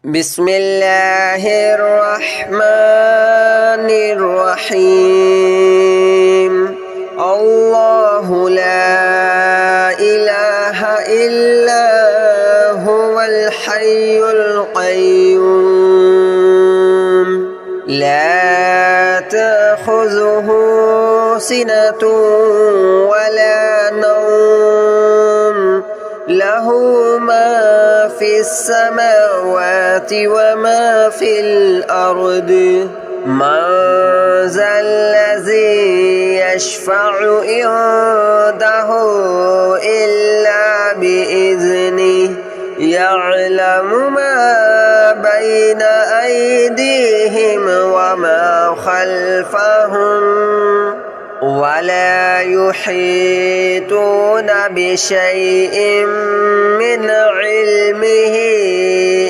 بسم الله الرحمن الرحيم الله لا إله إلا هو الحي القيوم لا تأخذه سنة ولا نوم له ما في السماوات وما في الأرض من ذا الذي يشفع عنده إلا بإذنه يعلم ما بين أيديهم وما خلفهم ولا يحيطون بشيء من علمه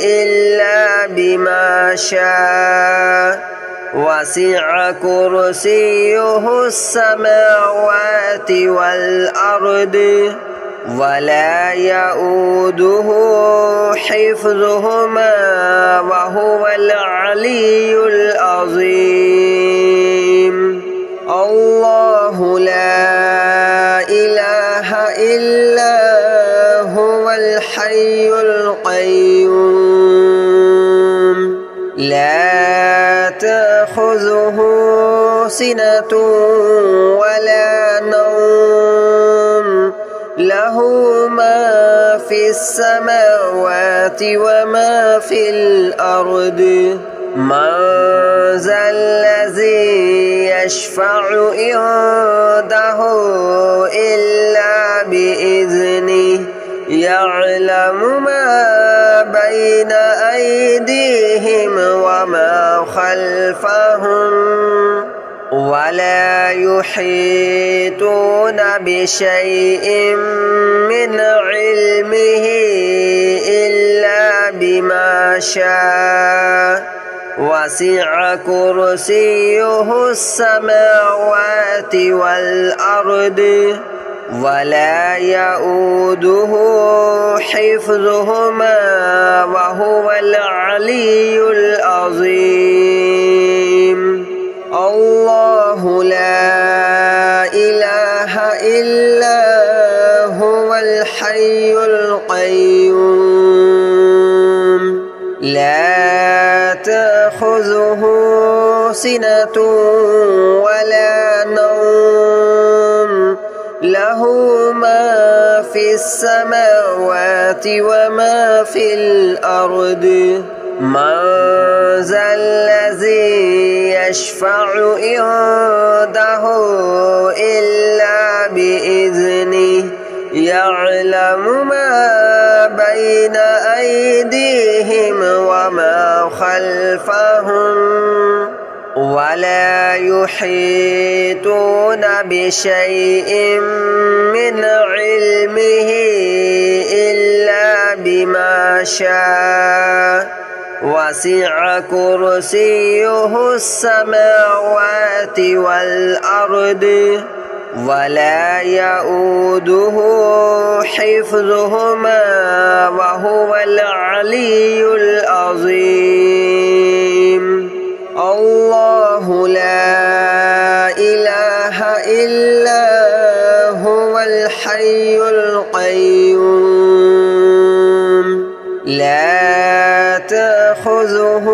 إلا بما شاء وسع كرسيه السماوات والأرض ولا يؤوده حفظهما وهو العلي العظيم الله لا إله إلا هو الحي القيوم لا تأخذه سنة ولا نوم له ما في السماوات وما في الأرض من ذا الذي يشفع عنده إلا بإذنه يعلم ما بين أيديهم وما خلفهم ولا يحيطون بشيء من علمه إلا بما شاء وسع كرسيه السماوات والأرض ولا يؤوده حفظهما وهو العلي العظيم الله لا إله إلا هو الحي القيوم لا تأخذه سنة ولا نوم له ما في السماوات وما في الأرض من ذا الذي يشفع عنده إلا بإذنه يعلم ما بين أيديهم وما خلفهم ولا يحيطون بشيء من علمه إلا بما شاء وسع كرسيه السماوات والأرض ولا يؤوده حفظهما وهو العلي العظيم الله لا إله إلا هو الحي القيوم لا تأخذه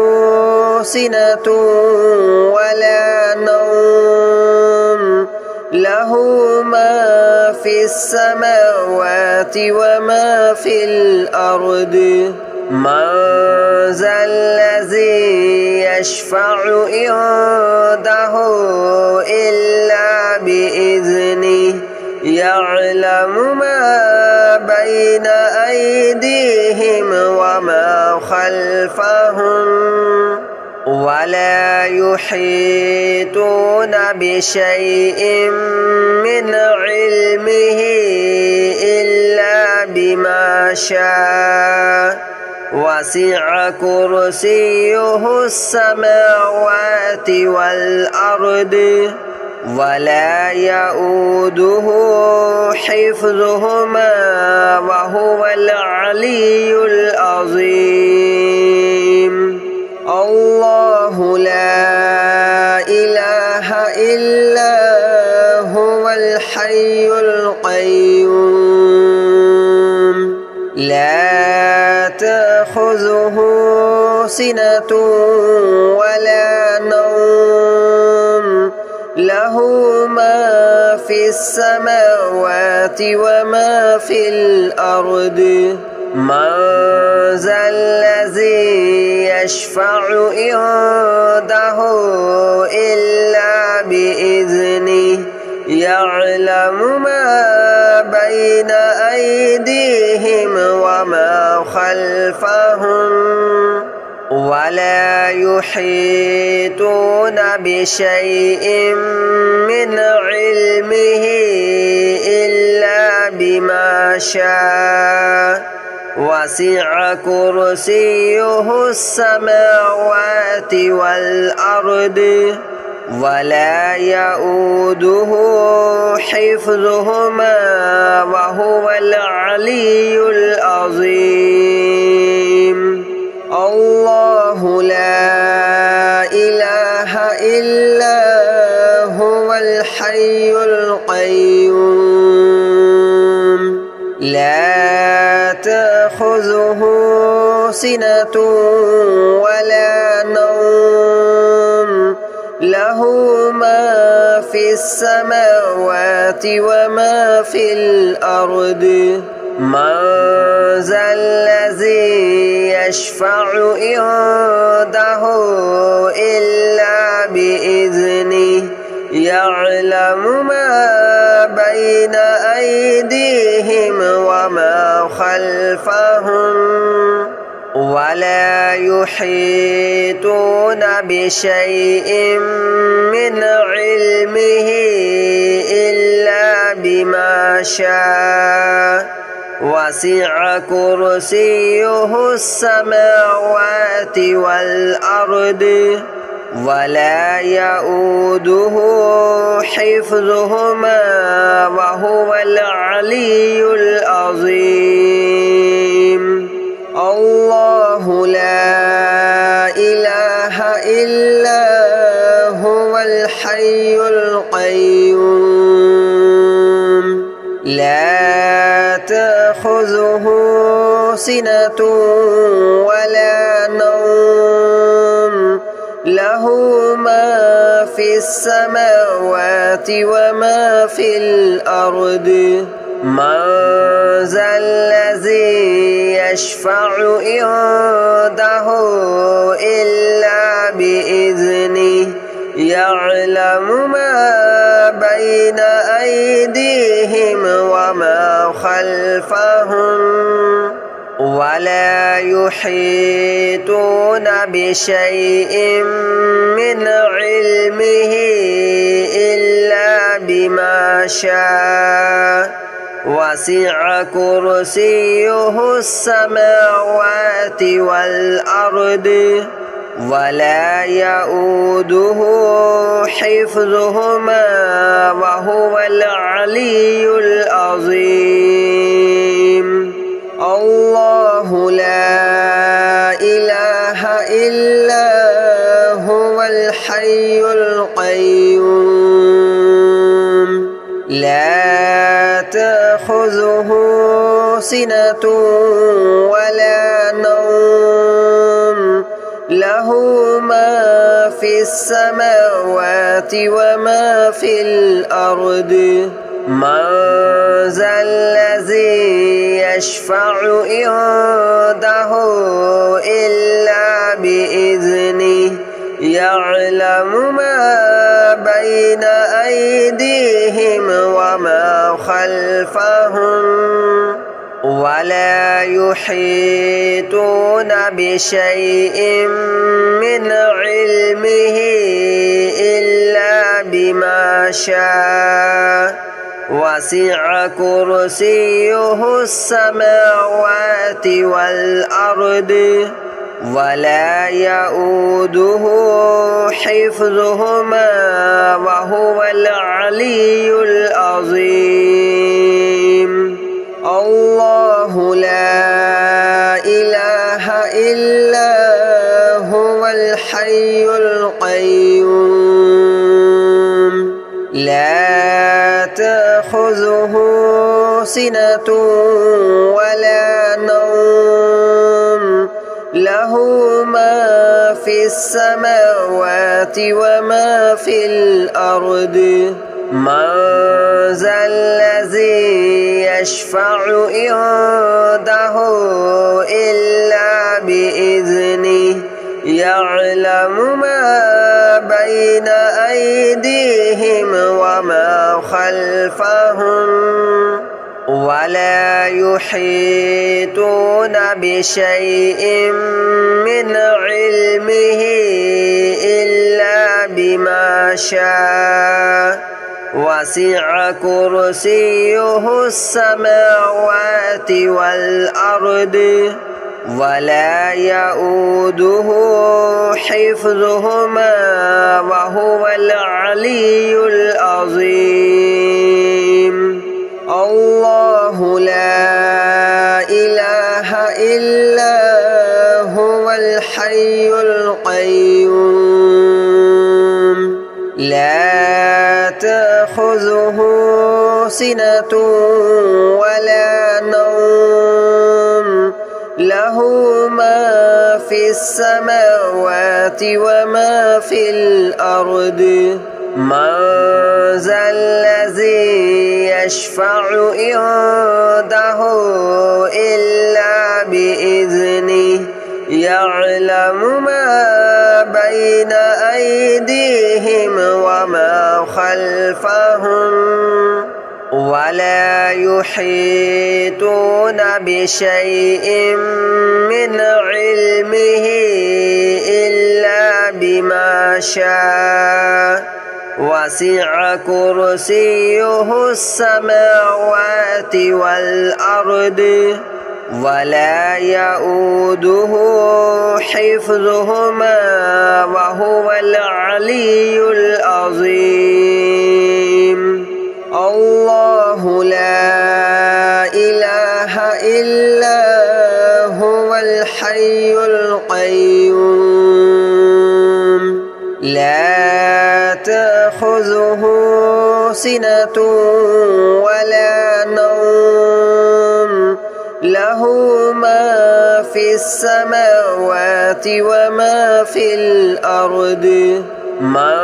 سنة ولا نوم له ما في السماوات وما في الأرض من ذا الذي يشفع عنده إلا بإذنه يعلم ما بين أيديهم وما خلفهم ولا يحيطون بشيء من علمه إلا بما شاء وسع كرسيه السماوات والأرض ولا يؤوده حفظهما وهو العلي العظيم. تأخذه سنة ولا نوم له ما في السماوات وما في الأرض من ذا الذي يشفع عنده إلا بإذنه يعلم ما بين أيديهم وما خلفهم ولا يحيطون بشيء من علمه إلا بما شاء وسع كرسيه السماوات والأرض ولا يؤوده حفظهما وهو العلي العظيم الله لا إله إلا هو الحي القيوم لا تأخذه سنة ولا نوم له ما في السماوات وما في الأرض من ذا الذي يشفع عنده إلا بإذنه يعلم ما بين أيديهم وما خلفهم ولا يحيطون بشيء من علمه إلا بما شاء وسع كرسيه السماوات والأرض ولا يؤوده حفظهما وهو العلي العظيم الله لا إله إلا هو الحي القيوم لا تأخذه سنة ولا نوم له ما في السماوات وما في الأرض من ذا الذي يشفع عنده إلا بإذنه يعلم ما بين أيديهم وما خلفهم ولا يحيطون بشيء من علمه إلا بما شاء وسع كرسيه السماوات والأرض ولا يؤوده حفظهما وهو العلي العظيم الله لا إله إلا هو الحي القيوم لا تأخذه سنة ولا نوم له ما في السماوات وما في الأرض من ذا الذي يشفع عنده إلا بإذنه يعلم ما بين أيديهم وما خلفهم ولا يحيطون بشيء من علمه إلا بما شاء وسع كرسيه السماوات والأرض ولا يؤوده حفظهما وهو العلي العظيم الله لا إله إلا هو الحي القيوم لا تأخذه سنة ولا نوم له له ما في السماوات وما في الأرض من ذا الذي يشفع عنده إلا بإذنه يعلم ما بين أيديهم وما خلفهم ولا يحيطون بشيء من علمه إلا بما شاء وسع كرسيه السماوات والأرض ولا يؤوده حفظهما وهو العلي العظيم الله لا إله إلا هو الحي القيوم لا تأخذه سنة ولا نوم له ما في السماوات وما في الأرض من ذا الذي يشفع عنده إلا بإذنه يعلم ما بين أيديهم وما خلفهم ولا يحيطون بشيء من علمه إلا بما شاء وسع كرسيه السماوات والأرض ولا يؤوده حفظهما وهو العلي العظيم الله لا إله إلا هو الحي القيوم لا تأخذه سنة ولا نوم له ما في السماوات وما في الأرض من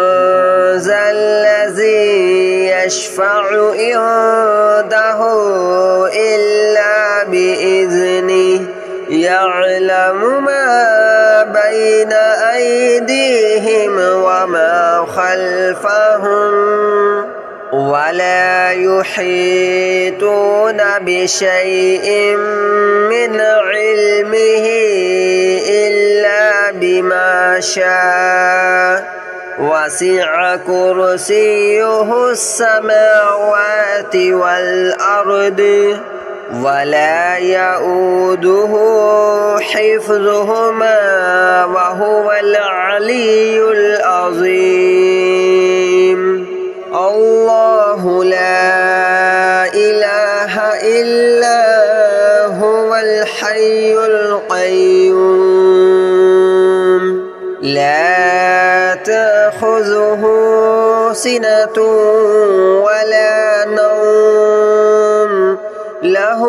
ذا الذي يشفع عنده إلا بإذنه يعلم ما بين أيديهم وما خلفهم ولا يحيطون بشيء من علمه إلا بما شاء وسع كرسيه السماوات والأرض ولا يؤوده حفظهما وهو العلي العظيم الله لا إله إلا هو الحي القيوم لا تأخذه سنة ولا نوم له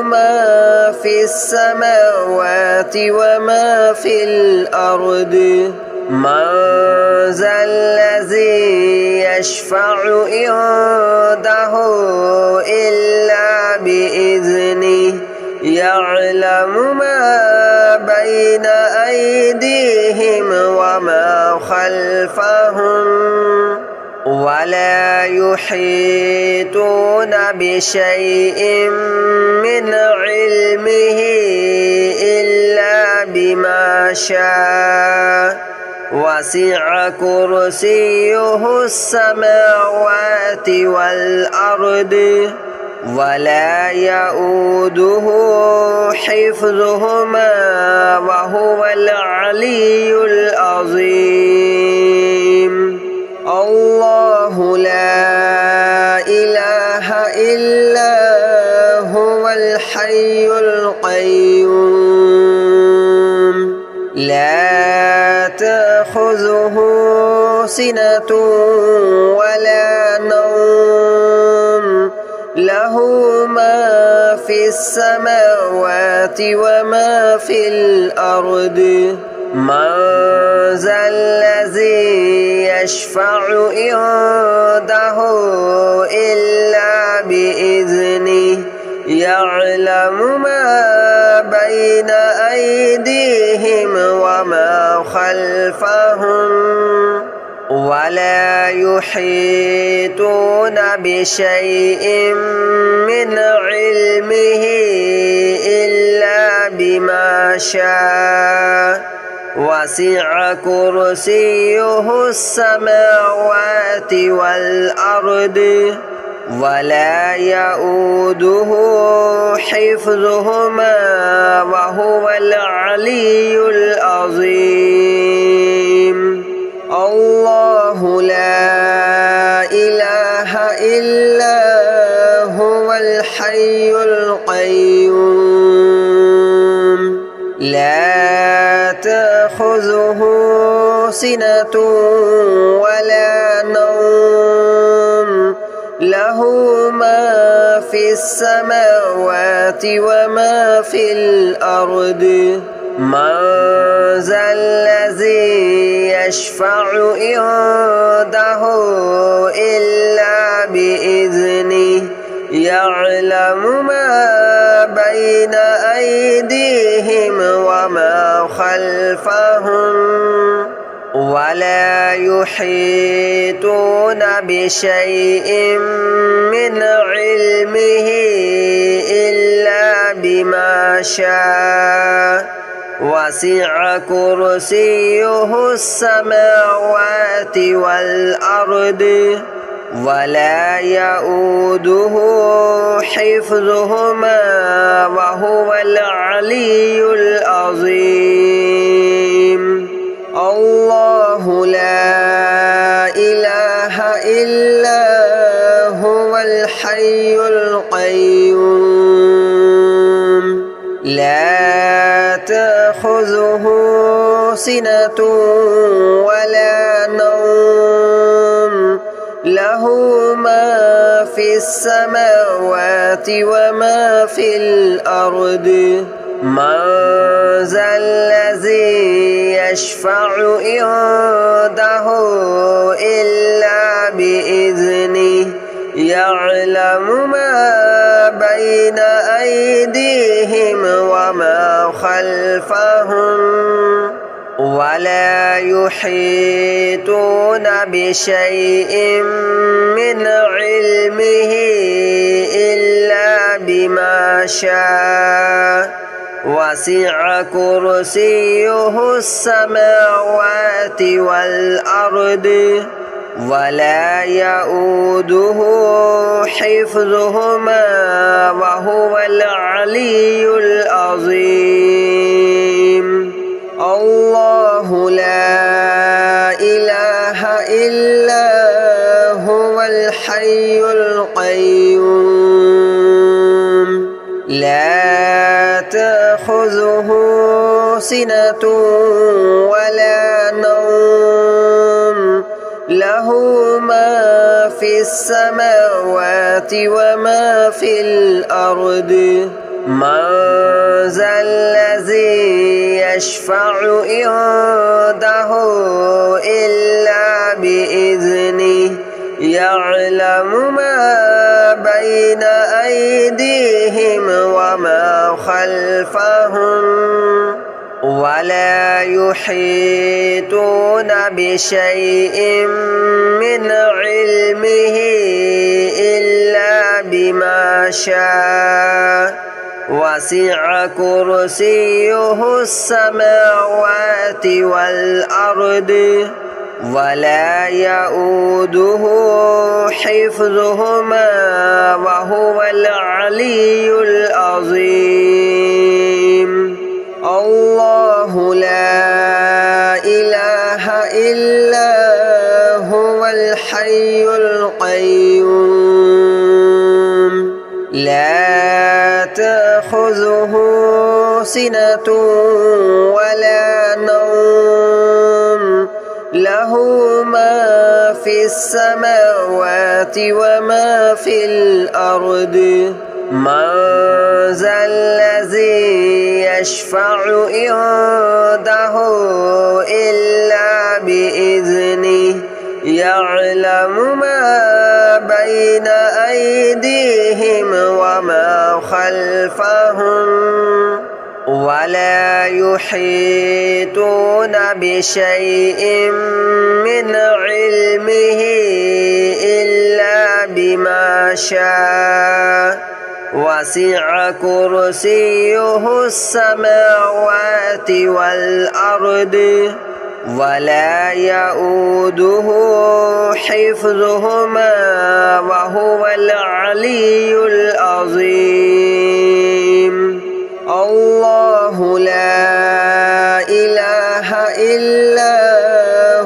ما في السماوات وما في الأرض من ذا الذي يشفع عنده إلا بإذنه يعلم ما بين أيديهم وما خلفهم ولا يحيطون بشيء من علمه إلا بما شاء وسع كرسيه السماوات والأرض ولا يؤوده حفظهما وهو العلي العظيم الله لا إله إلا هو الحي القيوم لا تأخذه سنة ولا نوم له له ما في السماوات وما في الأرض من ذا الذي يشفع عنده إلا بإذنه يعلم ما بين أيديهم وما خلفهم ولا يحيطون بشيء من علمه إلا بما شاء وسع كرسيه السماوات والأرض ولا يؤوده حفظهما وهو العلي العظيم الله لا إله إلا هو الحي القيوم لا تأخذه سنة ولا نوم له ما في السماوات وما في الأرض من ذا الذي يشفع عنده إلا بإذنه يعلم ما بين أيديهم وما خلفهم ولا يحيطون بشيء من علمه إلا بما شاء وسع كرسيه السماوات والأرض ولا يؤوده حفظهما وهو العلي العظيم الله لا إله إلا هو الحي القيوم لا تأخذه سنة ولا نوم له ما في السماوات وما في الأرض من ذا الذي يشفع عنده إلا بإذنه يعلم ما بين أيديهم وما خلفهم ولا يحيطون بشيء من علمه إلا بما شاء وسع كرسيه السماوات والأرض ولا يؤوده حفظهما وهو العلي العظيم الله لا إله إلا هو الحي القيوم لا تأخذه سنة ولا نوم له ما في السماوات وما في الأرض من ذا الذي يشفع عنده إلا بإذنه يعلم ما بين أيديهم وما خلفهم ولا يحيطون بشيء من علمه إلا بما شاء وسع كرسيه السماوات والأرض ولا يؤوده حفظهما وهو العلي العظيم الله لا إله إلا هو الحي القيوم لا تأخذه سنة ولا نوم له ما في السماوات وما في الأرض من ذا الذي يشفع عنده إلا بإذنه يعلم ما بين أيديهم وما خلفهم ولا يحيطون بشيء من علمه إلا بما شاء وسع كرسيه السماوات والأرض ولا يؤوده حفظهما وهو العلي العظيم الله لا إله إلا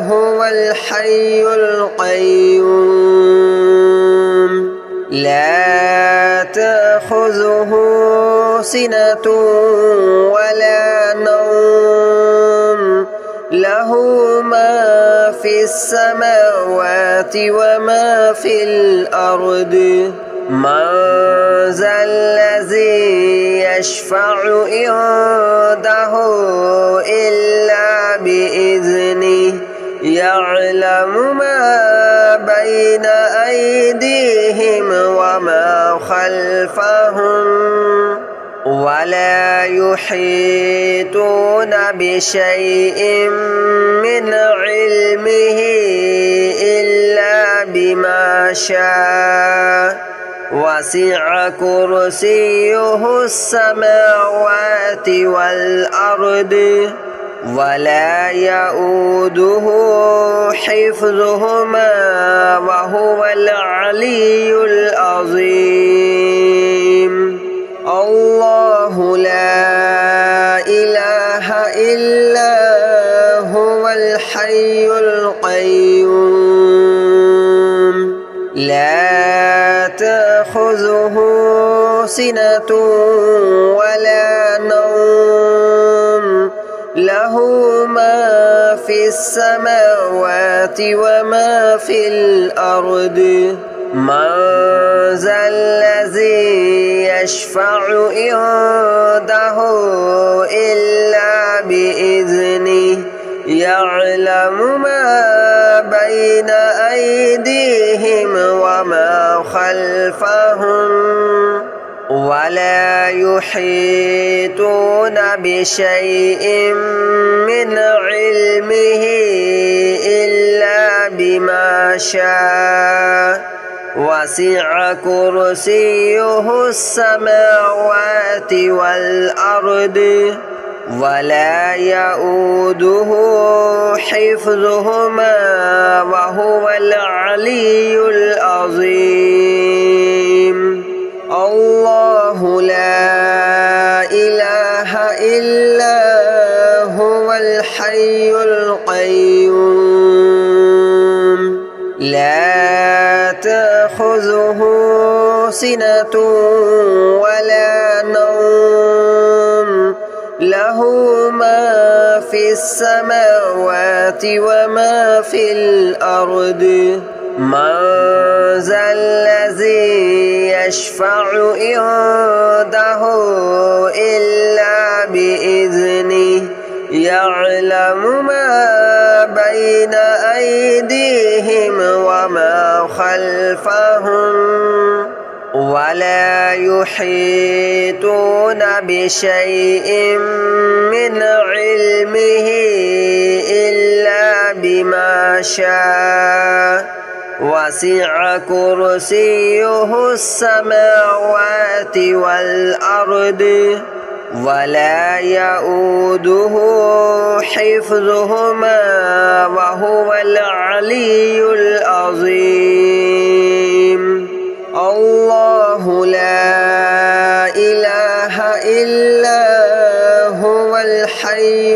هو الحي القيوم لا تأخذه سنة ولا نوم له ما في السماوات وما في الأرض من ذا الذي يشفع عنده إلا بإذنه يعلم ما بين أيديهم وما خلفهم ولا يحيطون بشيء من علمه إلا بما شاء وسع كرسيه السماوات والأرض ولا يؤوده حفظهما وهو العلي العظيم الله لا إله إلا هو الحي القيوم لا تأخذه سنة ولا نوم له ما في السماوات وما في الأرض من ذا الذي يشفع عنده إلا بإذنه يعلم ما بين أيديهم وما خلفهم ولا يحيطون بشيء من علمه إلا بما شاء وسع كرسيه السماوات والأرض ولا يؤوده حفظهما وهو العلي العظيم الله لا إله إلا هو الحي القيوم لا تأخذه سنة ولا نوم له ما في السماوات وما في الأرض من ذا الذي يشفع عنده إلا بإذنه يعلم ما بين أيديهم وما خلفهم ولا يحيطون بشيء من علمه إلا بما شاء وسع كرسيه السماوات والأرض ولا يؤوده حفظهما وهو العلي العظيم الله لا إله إلا هو الحي